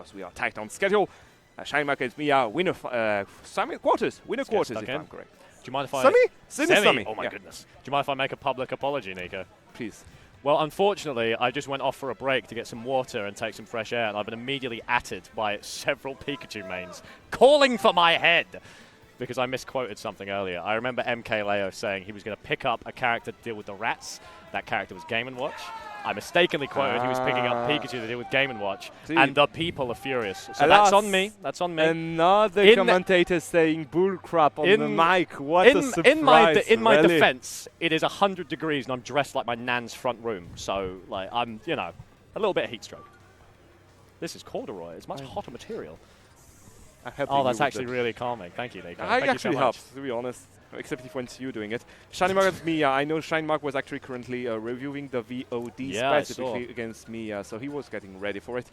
because we are tight on schedule. ShinyMark against Miya, winner quarters, if I'm correct. Do you mind if I... Semi? Oh my goodness. Do you mind if I make a public apology, Nico? Please. Well, unfortunately, I just went off for a break to get some water and take some fresh air, and I've been immediately atted by several Pikachu mains calling for my head because I misquoted something earlier. I remember MK Leo saying he was going to pick up a character to deal with the rats. That character was Game&Watch. I mistakenly quoted he was picking up Pikachu to deal with Game&Watch, and the people are furious. So Alas, that's on me. That's on me. Another commentator saying bull crap on the mic. What a surprise! In my defense, it is 100 degrees and I'm dressed like my nan's front room. So, like, I'm, you know, a little bit of heat stroke. This is corduroy. It's much hotter material. Oh, that's actually really calming. Thank you, Nico. It actually helps, to be honest. Except if once you doing it. ShinyMark against Miya. I know ShinyMark was actually currently reviewing the VOD specifically against Miya, so he was getting ready for it.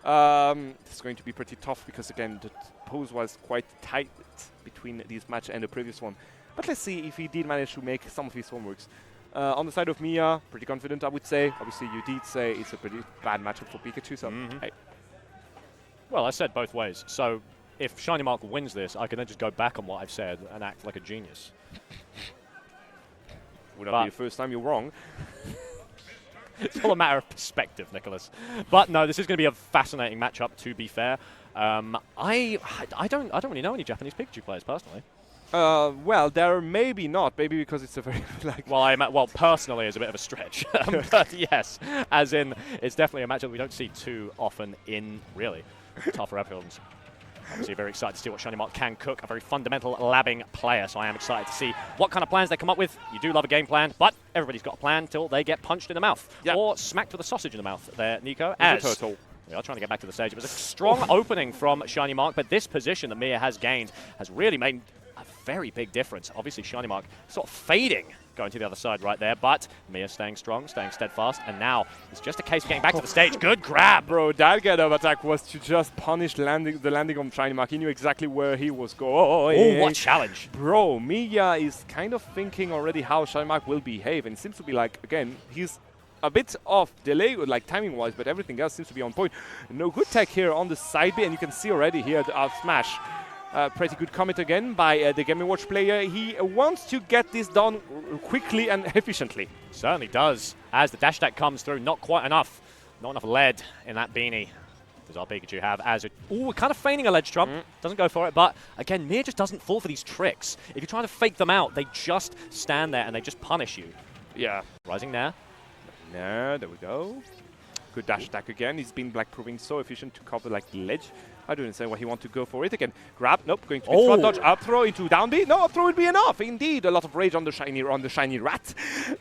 It's going to be pretty tough because, again, the pose was quite tight between this match and the previous one. But let's see if he did manage to make some of his homeworks. On the side of Miya, pretty confident, I would say. Obviously, you did say it's a pretty bad matchup for Pikachu, so hey. Well, I said both ways. So if ShinyMark wins this, I can then just go back on what I've said and act like a genius. Would not be the first time you're wrong. It's all a matter of perspective, Nicholas. But no, this is going to be a fascinating matchup, to be fair. I don't really know any Japanese Pikachu players, personally. Well, there maybe not. Maybe because it's a very, like... Well, personally, is a bit of a stretch. But yes, as in, it's definitely a matchup we don't see too often in, really, tougher episodes. Obviously very excited to see what ShinyMark can cook. A very fundamental labbing player, so I am excited to see what kind of plans they come up with. You do love a game plan, but everybody's got a plan till they get punched in the mouth. Yep. Or smacked with a sausage in the mouth there, Nico. As turtle. We are trying to get back to the stage. It was a strong opening from ShinyMark, but this position that Miya has gained has really made a very big difference. Obviously, ShinyMark sort of fading going to the other side right there, but Miya staying strong, staying steadfast, and now it's just a case of getting back to the stage. Good grab! Bro, that get up attack was to just punish the landing on ShinyMark. He knew exactly where he was going. Oh, what challenge! Bro, Miya is kind of thinking already how ShinyMark will behave, and it seems to be like, again, he's a bit off delay, like timing-wise, but everything else seems to be on point. No good tech here on the side B, and you can see already here the smash. Pretty good comment again by the Game&Watch player. He wants to get this done quickly and efficiently. Certainly does. As the dash attack comes through, not quite enough. Not enough lead in that beanie. Does our Pikachu have as a... Ooh, kind of feigning a ledge trump. Doesn't go for it, but again, Miya just doesn't fall for these tricks. If you're trying to fake them out, they just stand there and they just punish you. Yeah. Rising there. No, there we go. Good dash attack again. He's been like proving so efficient to cover like the ledge. I don't understand why he wants to go for it again. Grab, nope, going to be front dodge, up throw into down B. No, up throw would be enough. Indeed, a lot of rage on the shiny rat.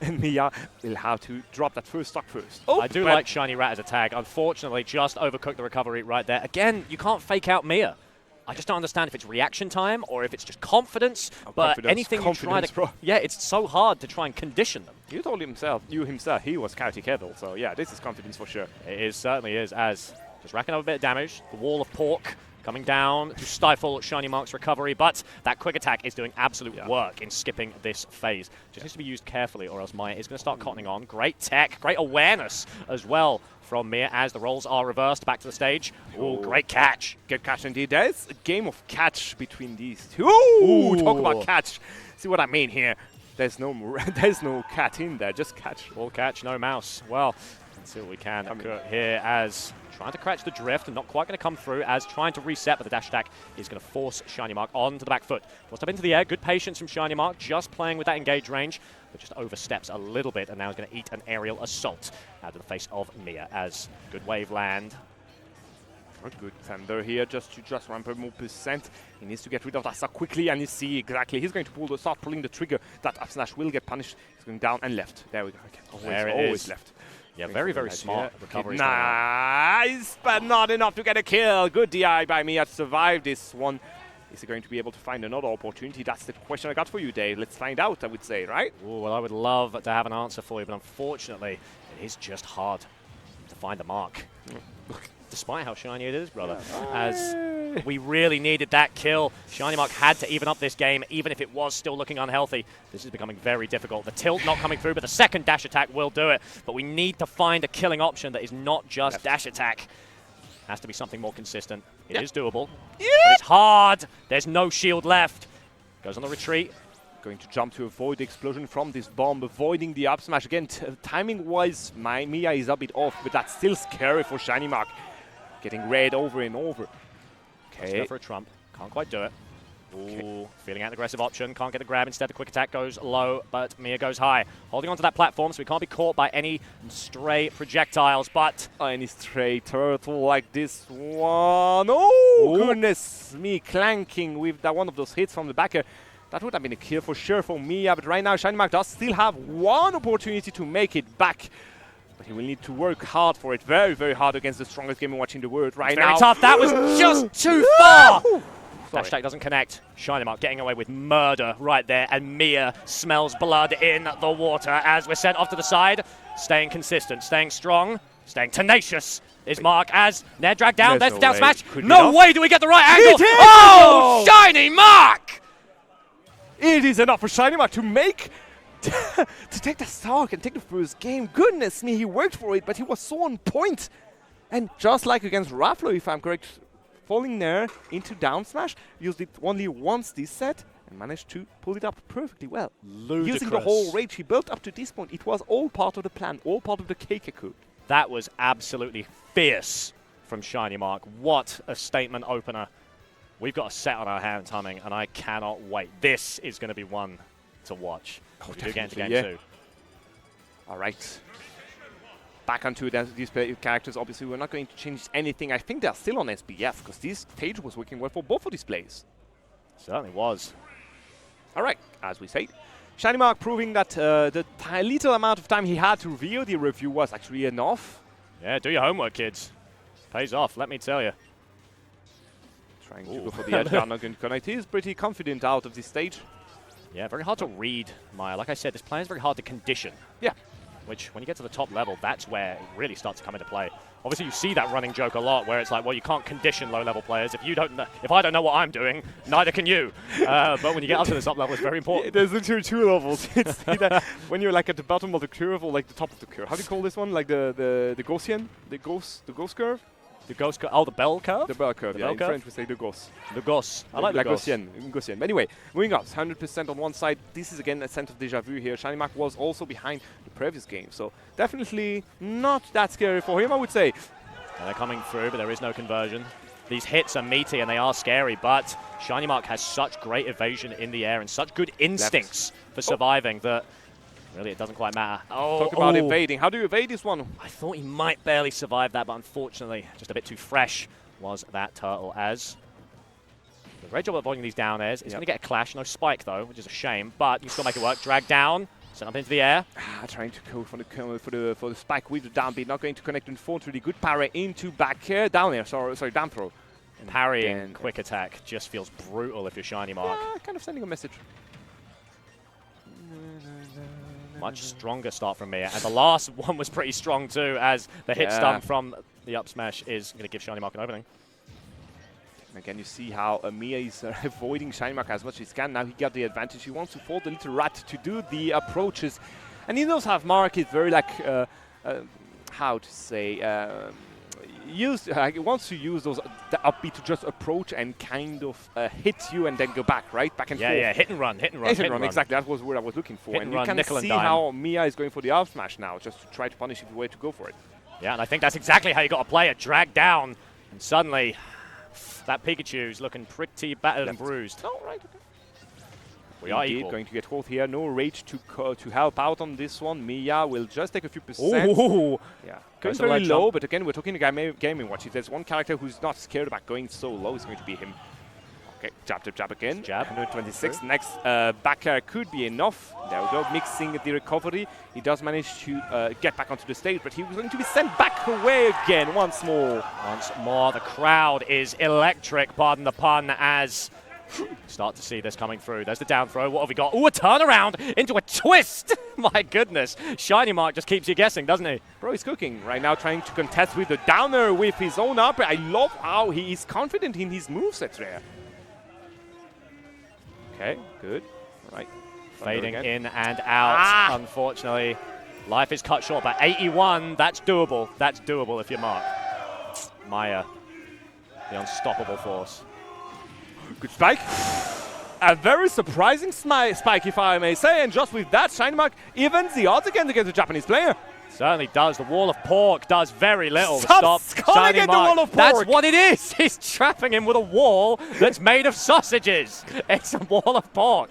And Miya will have to drop that first stock first. Oh, I do like shiny rat as a tag. Unfortunately, just overcooked the recovery right there. Again, you can't fake out Miya. I just don't understand if it's reaction time or if it's just confidence. But anything you try to, yeah, it's so hard to try and condition them. You told himself, he was chaotic Evil. So yeah, this is confidence for sure. It is, certainly is. As just racking up a bit of damage. The wall of pork coming down to stifle ShinyMark's recovery, but that quick attack is doing absolute work in skipping this phase. Just needs to be used carefully or else Miya is going to start cottoning on. Great tech, great awareness as well from Miya as the roles are reversed back to the stage. Ooh, great catch. Good catch indeed. There's a game of catch between these two. Ooh, talk about catch. See what I mean here. There's no cat in there, just catch. All catch, no mouse. Well, let's see what we can here as trying to catch the drift and not quite going to come through as trying to reset, but the dash attack is going to force ShinyMark onto the back foot. Forced up into the air. Good patience from ShinyMark, just playing with that engage range, but just oversteps a little bit and now is going to eat an aerial assault out of the face of Miya as good wave land. Good Thunder here just to ramp up more percent. He needs to get rid of that stuff quickly, and you see exactly he's going to start pulling the trigger. That up smash will get punished. He's going down and left. There we go. Always left. Yeah, very, very smart recovery. Nice, but not enough to get a kill. Good DI by Miya to survive this one. Is he going to be able to find another opportunity? That's the question I got for you, Dave. Let's find out, I would say, right? Ooh, well, I would love to have an answer for you, but unfortunately, it is just hard to find the mark. Despite how shiny it is, brother. As we really needed that kill. ShinyMark had to even up this game, even if it was still looking unhealthy. This is becoming very difficult. The tilt not coming through, but the second dash attack will do it. But we need to find a killing option that is not just dash attack. Has to be something more consistent. It Yeah. is doable. Yeah. But it's hard. There's no shield left. Goes on the retreat. Going to jump to avoid the explosion from this bomb, avoiding the up smash. Again, timing-wise, Miya is a bit off, but that's still scary for ShinyMark. Getting red over and over. Let's Okay. go for a trump. Can't quite do it. Ooh, feeling out an aggressive option. Can't get the grab. Instead, the quick attack goes low, but Miya goes high. Holding onto that platform so we can't be caught by any stray projectiles, but... Any stray turtle like this one. Oh, goodness me, clanking with that one of those hits from the backer. That would have been a kill for sure for Miya, but right now ShinyMark does still have one opportunity to make it back. But he will need to work hard for it. Very, very hard against the strongest Game&Watch in the world right now. Very tough. That was just too far. Dash attack doesn't connect. ShinyMark getting away with murder right there, and Miya smells blood in the water as we're sent off to the side. Staying consistent, staying strong, staying tenacious is Mark as Nair dragged down. There's the down smash. No way do we get the right angle. Oh, ShinyMark! It is enough for ShinyMark to make... to take the stock and take the first game. Goodness me, he worked for it, but he was so on point. And just like against Raflo, if I'm correct, falling there into down smash, used it only once this set and managed to pull it up perfectly well. Ludicrous. Using the whole rage he built up to this point, it was all part of the plan, all part of the Keikaku. That was absolutely fierce from ShinyMark. What a statement opener. We've got a set on our hands humming, and I cannot wait. This is going to be one to watch. Oh, we do get into game yeah. 2. All right. Back onto these characters. Obviously, we're not going to change anything. I think they're still on SBF because this stage was working well for both of these plays. Certainly was. All right, as we say, ShinyMark proving that the little amount of time he had to reveal the review was actually enough. Yeah, do your homework, kids. Pays off, let me tell you. Trying to go for the edge, not going to connect. He is pretty confident out of this stage. Yeah, very hard to read, Miya. Like I said, this player is very hard to condition. Yeah. Which, when you get to the top level, that's where it really starts to come into play. Obviously, you see that running joke a lot, where it's like, well, you can't condition low-level players. If I don't know what I'm doing, neither can you. But when you get up to the top level, it's very important. There's literally two levels. It's either when you're like at the bottom of the curve or like the top of the curve. How do you call this one? Like the Gaussian, the ghost curve. The ghost curve. Oh, the bell curve. The bell curve. The Yeah, bell in curve? French we say the gauss. The gauss. I like the gauss. Gaussian. But anyway, moving up, 100% on one side. This is again a sense of deja vu here. ShinyMark was also behind the previous game, so definitely not that scary for him, I would say. They're coming through, but there is no conversion. These hits are meaty and they are scary, but ShinyMark has such great evasion in the air and such good instincts for surviving that really it doesn't quite matter. Talk about evading. How do you evade this one? I thought he might barely survive that, but unfortunately, just a bit too fresh was that turtle as... The great job of avoiding these down airs. It's going to get a clash, no spike though, which is a shame, but you can still make it work. Drag down, sent up into the air. Trying to go for the spike with the down beat, not going to connect. Unfortunately, good parry into back air, down air. Sorry, down throw. And parrying quick attack just feels brutal if you're ShinyMark. Yeah, kind of sending a message. Much stronger start from Miya, and the last one was pretty strong too, as the hit stun from the up smash is going to give ShinyMark an opening. Again, you see how Miya is avoiding ShinyMark as much as he can. Now he got the advantage. He wants to fold the little rat to do the approaches, and he knows how Mark is very like how to say. He wants to use those the upbeat to just approach and kind of hit you and then go back, right? Back and forth. Yeah, hit and run. Exactly. That was what I was looking for. And you can see how Miya is going for the up smash now, just to try to punish it the way to go for it. Yeah, and I think that's exactly how you got to play it. Drag down, and suddenly that Pikachu's looking pretty battered and bruised. Oh, right. Okay. We are equal. Going to get caught here. No rage to help out on this one. Miya will just take a few percent. Ooh. Yeah, going very low, but again, we're talking a Game&Watch. If there's one character who's not scared about going so low, it's going to be him. Okay, jab again. Jab. 126. Next back air could be enough. There we go, mixing the recovery. He does manage to get back onto the stage, but he was going to be sent back away again once more. Once more, the crowd is electric, pardon the pun, as... Start to see this coming through. There's the down throw. What have we got? Ooh, a turnaround into a twist. My goodness. ShinyMark just keeps you guessing, doesn't he? Bro, he's cooking right now, trying to contest with the downer with his own upper. I love how he is confident in his movesets there. Okay, good. All right. Fading in and out, unfortunately. Life is cut short, but 81, that's doable. That's doable if you're Mark. Miya The unstoppable force. Good spike. A very surprising spike, if I may say, and just with that, ShinyMark evens the odds again against the Japanese player. Certainly does. The wall of pork does very little Stop to stop ShinyMark. The wall of pork. That's what it is. He's trapping him with a wall that's made of sausages. It's a wall of pork.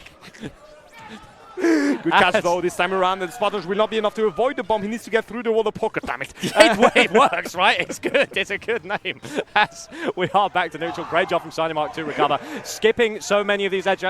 Good catch though this time around, and the spotters will not be enough to avoid the bomb. He needs to get through the wall of pork, damn it. It works, right? It's good. It's a good name. As we are back to neutral. Great job from ShinyMark to recover. Skipping so many of these edge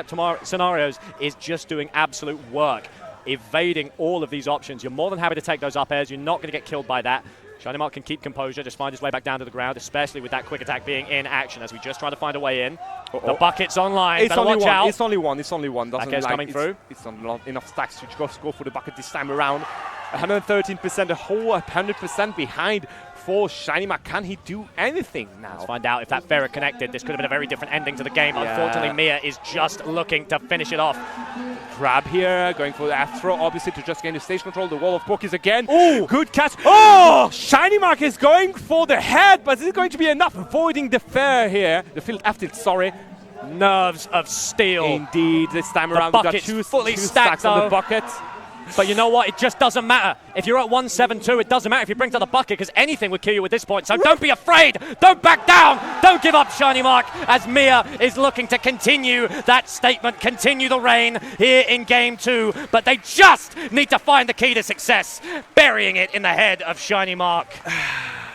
scenarios is just doing absolute work. Evading all of these options. You're more than happy to take those up airs. You're not going to get killed by that. ShinyMark can keep composure, just find his way back down to the ground, especially with that quick attack being in action as we just try to find a way in. The bucket's online. It's only one. Out. It's only one. It's only one. That coming through. It's not enough stacks to just go for the bucket this time around. 113%, a whole 100% behind for ShinyMark. Can he do anything now? Let's find out if that Ferret connected. This could have been a very different ending to the game. Yeah. Unfortunately, Miya is just looking to finish it off. Grab here, going for the F throw, obviously, to just gain the stage control. The wall of pork is again. Ooh. Good catch. Oh! ShinyMark is going for the head, but is it going to be enough? Avoiding the fair here. The field F tilt, sorry. Nerves of steel. Indeed, this time around we got two stacks on the bucket. But you know what? It just doesn't matter. If you're at 1-7-2, it doesn't matter if you bring to the bucket, because anything would kill you at this point. So don't be afraid. Don't back down. Don't give up, ShinyMark, as Miya is looking to continue that statement, continue the reign here in Game 2. But they just need to find the key to success, burying it in the head of ShinyMark.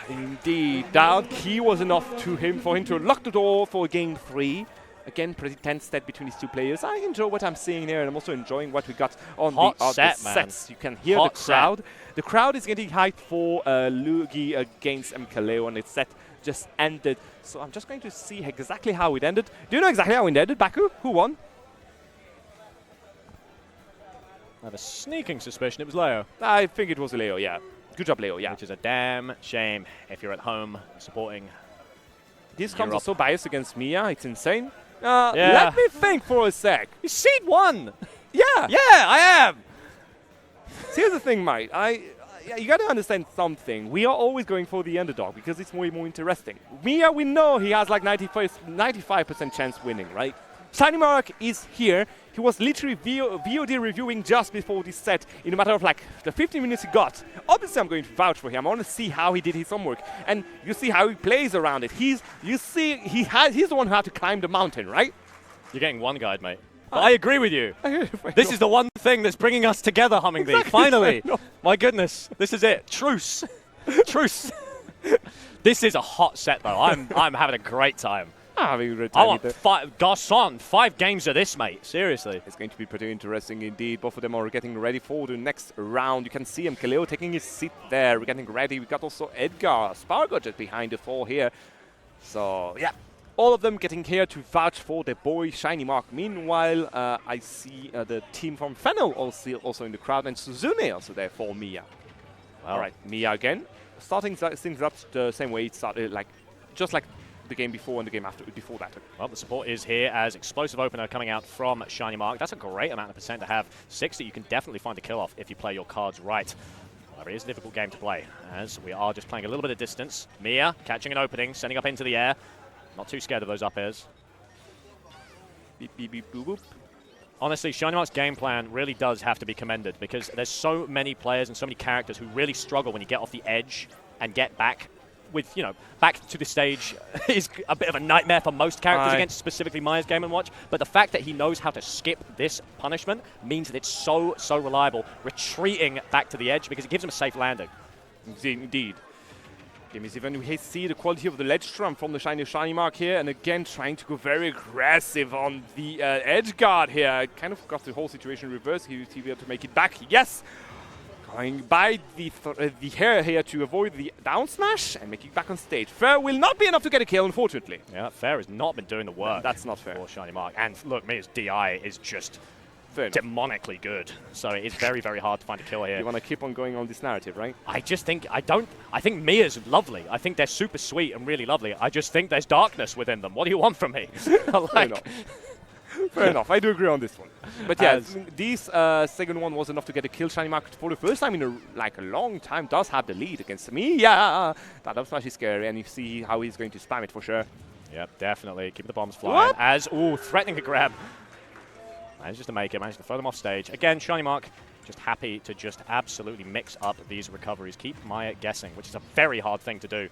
Indeed. That key was enough for him to lock the door for Game 3. Again, pretty tense set between these two players. I enjoy what I'm seeing here, and I'm also enjoying what we got on the sets. You can hear the crowd. Set. The crowd is getting hyped for Lugi against Mkaleo, and its set just ended. So I'm just going to see exactly how it ended. Do you know exactly how it ended, Baku? Who won? I have a sneaking suspicion it was Leo. I think it was Leo, yeah. Good job, Leo, yeah. Which is a damn shame if you're at home supporting These comps are so biased against Miya, it's insane. Let me think for a sec. You're seed 1. Yeah. Yeah, I am. Here's the thing, mate. You got to understand something. We are always going for the underdog because it's way more interesting. Miya, we know he has like 95% chance winning, right? ShinyMark is here. He was literally VOD reviewing just before this set in a matter of like the 15 minutes he got. Obviously, I'm going to vouch for him. I want to see how he did his homework. And you see how he plays around it. He's the one who had to climb the mountain, right? You're getting one guide, mate. I agree with you. This is the one thing that's bringing us together, Hummingbee. Exactly. Finally. My goodness. This is it. Truce. Truce. This is a hot set, though. I'm having a great time. I want 5 games of this, mate. Seriously. It's going to be pretty interesting indeed. Both of them are getting ready for the next round. You can see him, Kaleo, taking his seat there. We're getting ready. We got also Edgar, Spargo just behind the 4 here. So, yeah. All of them getting here to vouch for the boy ShinyMark. Meanwhile, I see the team from FENNEL also in the crowd, and Suzune also there for Miya. All right, Miya again. Starting things up the same way it started, just like the game before and the game before that. Well, the support is here as explosive opener coming out from ShinyMark. That's a great amount of percent to have. 60, you can definitely find the kill off if you play your cards right. However, it is a difficult game to play as we are just playing a little bit of distance. Miya catching an opening, sending up into the air. Not too scared of those up airs. Beep, beep, beep, boop, boop. Honestly, ShinyMark's game plan really does have to be commended because there's so many players and so many characters who really struggle when you get off the edge and get back with, back to the stage is a bit of a nightmare for most characters against specifically Miya's Game&Watch. But the fact that he knows how to skip this punishment means that it's so reliable, retreating back to the edge because it gives him a safe landing. Indeed. Even we see the quality of the ledge trump from the ShinyMark here, and again trying to go very aggressive on the edge guard here. Kind of got the whole situation reversed. He was able to make it back. Yes! Going by the hair here to avoid the down smash and making it back on stage. Fair will not be enough to get a kill, unfortunately. Yeah, Fair has not been doing the work. That's not fair. For ShinyMark. And look, Miya's DI is just demonically good. So it is very hard to find a kill here. You want to keep on going on this narrative, right? I think Miya's lovely. I think they're super sweet and really lovely. I just think there's darkness within them. What do you want from me? Fair enough. I do agree on this one. But yeah, this second one was enough to get a kill. ShinyMark for the first time in a long time does have the lead against me. Yeah, that up smash is scary, and you see how he's going to spam it for sure. Yep, definitely. Keep the bombs flying. What? As, ooh, threatening a grab. Manages to make it, manages to throw them off stage. Again, ShinyMark just happy to just absolutely mix up these recoveries. Keep Miya guessing, which is a very hard thing to do.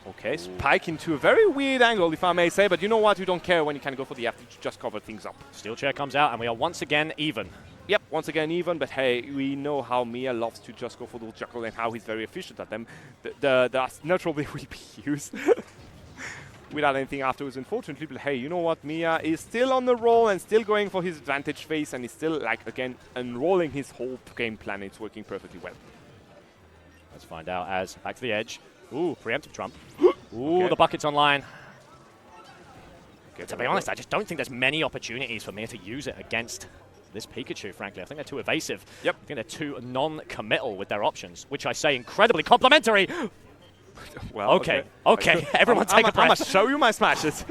Okay, spike into a very weird angle, if I may say, but you know what? You don't care when you can go for the F to just cover things up. Steel chair comes out, and we are once again even. Yep, once again even, but hey, we know how Miya loves to just go for those juggle and how he's very efficient at them. The neutral will be used without anything afterwards, unfortunately, but hey, you know what? Miya is still on the roll and still going for his advantage phase, and he's still, like, again, unrolling his whole game plan. It's working perfectly well. Let's find out as back to the edge. Ooh, preemptive trump. Ooh, okay. The bucket's online. Okay, to be honest, I just don't think there's many opportunities for Miya to use it against this Pikachu, frankly. I think they're too evasive. Yep. I think they're too non-committal with their options, which I say incredibly complimentary. Well, okay. Everyone take a breath. I'm going to show you my smashes.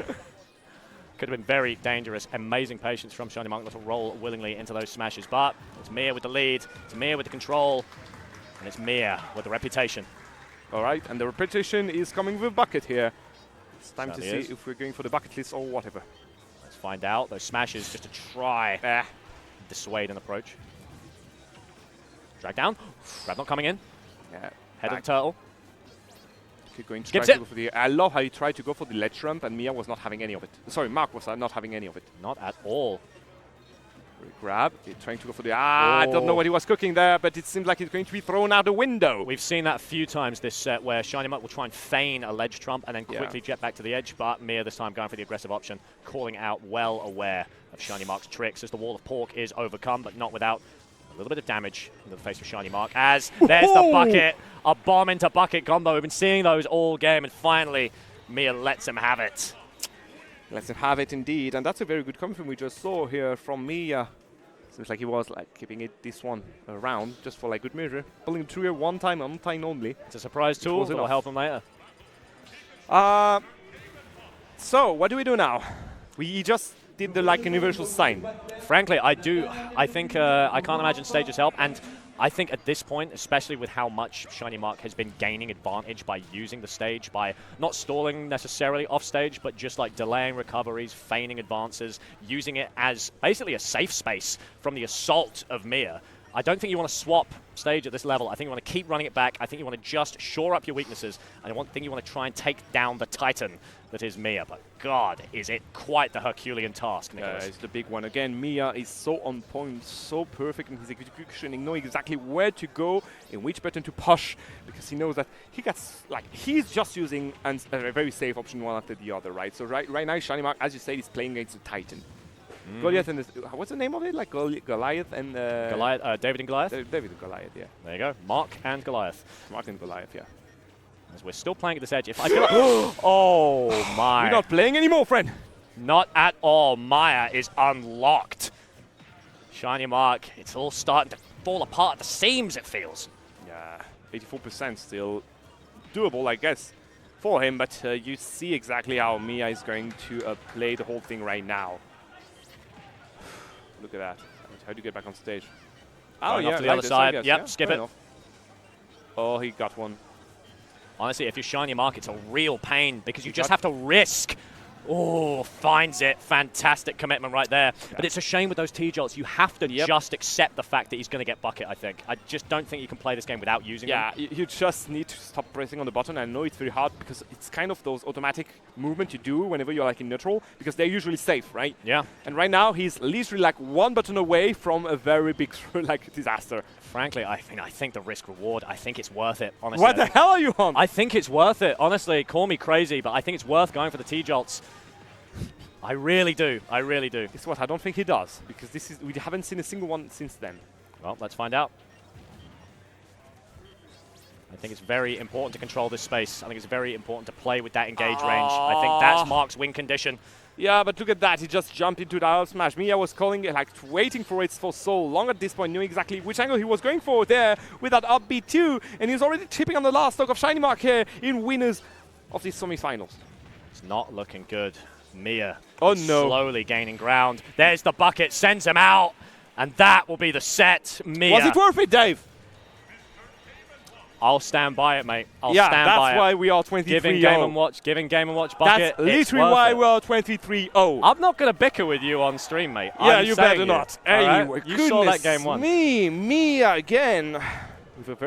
Could have been very dangerous. Amazing patience from ShinyMark not to roll willingly into those smashes. But it's Miya with the lead. It's Miya with the control. And it's Miya with the reputation. All right, and the reputation is coming with bucket here. It's time to Certainly see if we're going for the bucket list or whatever. Let's find out. Those smashes just to try dissuade an approach. Drag down. Grab not coming in. Yeah. Head of the turtle. Going to try to go for the, I love how he tried to go for the ledge ramp and Miya was not having any of it. Sorry, Mark was not having any of it. Not at all. Grab, he's trying to go for the, I don't know what he was cooking there, but it seems like he's going to be thrown out the window. We've seen that a few times this set where ShinyMark will try and feign a ledge trump and then quickly jet back to the edge, but Miya this time going for the aggressive option, calling out, well aware of ShinyMark's tricks as the wall of pork is overcome, but not without a little bit of damage into the face of ShinyMark. As there's the bucket, a bomb into bucket combo. We've been seeing those all game, and finally Miya lets him have it. Lets him have it indeed, and that's a very good comment we just saw here from Miya. Seems like he was like keeping it this one around just for like good measure. Pulling the trigger one time only. It's a surprise tool that will help him later. So what do we do now? We just did the like universal sign. Frankly, I think I can't imagine stages help, and I think at this point, especially with how much ShinyMark has been gaining advantage by using the stage, by not stalling necessarily off stage, but just like delaying recoveries, feigning advances, using it as basically a safe space from the assault of Miya. I don't think you want to swap stage at this level. I think you want to keep running it back. I think you want to just shore up your weaknesses. And I think you want to try and take down the Titan that is Miya. But God, is it quite the Herculean task, Nicholas. It's the big one. Again, Miya is so on point, so perfect in his execution, and knowing exactly where to go, in which button to push, because he knows that he gets, like, he's just using a very safe option one after the other, right? So right now, ShinyMark, as you said, is playing against the Titan. Goliath and what's the name of it? Like Goliath and Goliath, David and Goliath. David and Goliath, yeah. There you go. Mark and Goliath. Mark and Goliath, yeah. As we're still playing at this edge, if I feel like, oh my! We're not playing anymore, friend. Not at all. Miya is unlocked. ShinyMark, it's all starting to fall apart at the seams. It feels. Yeah, 84% still doable, I guess, for him. But you see exactly how Miya is going to play the whole thing right now. Look at that. How do you get back on stage? Oh, yeah, to the other side. Yep, yeah, skip it. Enough. Oh, he got one. Honestly, if you're ShinyMark, it's a real pain because you just have to risk. Oh, finds it. Fantastic commitment right there. Yeah. But it's a shame with those T-jolts. You have to just accept the fact that he's going to get bucket, I think. I just don't think you can play this game without using them. Yeah, you just need to stop pressing on the button. I know it's very hard because it's kind of those automatic movements you do whenever you're like in neutral because they're usually safe, right? Yeah. And right now, he's literally like one button away from a very big like disaster. Frankly, I think the risk-reward, I think it's worth it, honestly. What the hell are you on? I think it's worth it. Honestly, call me crazy, but I think it's worth going for the T-jolts. I really do. I really do. Guess what? I don't think he does, because we haven't seen a single one since then. Well, let's find out. I think it's very important to control this space. I think it's very important to play with that engage range. I think that's Mark's win condition. Yeah, but look at that. He just jumped into the out smash. Miya was calling it, like, waiting for it for so long at this point, knew exactly which angle he was going for there with that up B2, and he's already chipping on the last stock of ShinyMark here in winners of these semi-finals. It's not looking good. Miya slowly gaining ground. There's the bucket, sends him out, and that will be the set. Miya. Was it worth it, Dave? I'll stand by it, mate. I'll yeah, stand by it. that's why we are 23-0. Giving Game&Watch bucket. That's literally why we are 23-0. I'm not going to bicker with you on stream, mate. Yeah, you better not. Anyway, Anyway, you saw that game one. Miya again with a very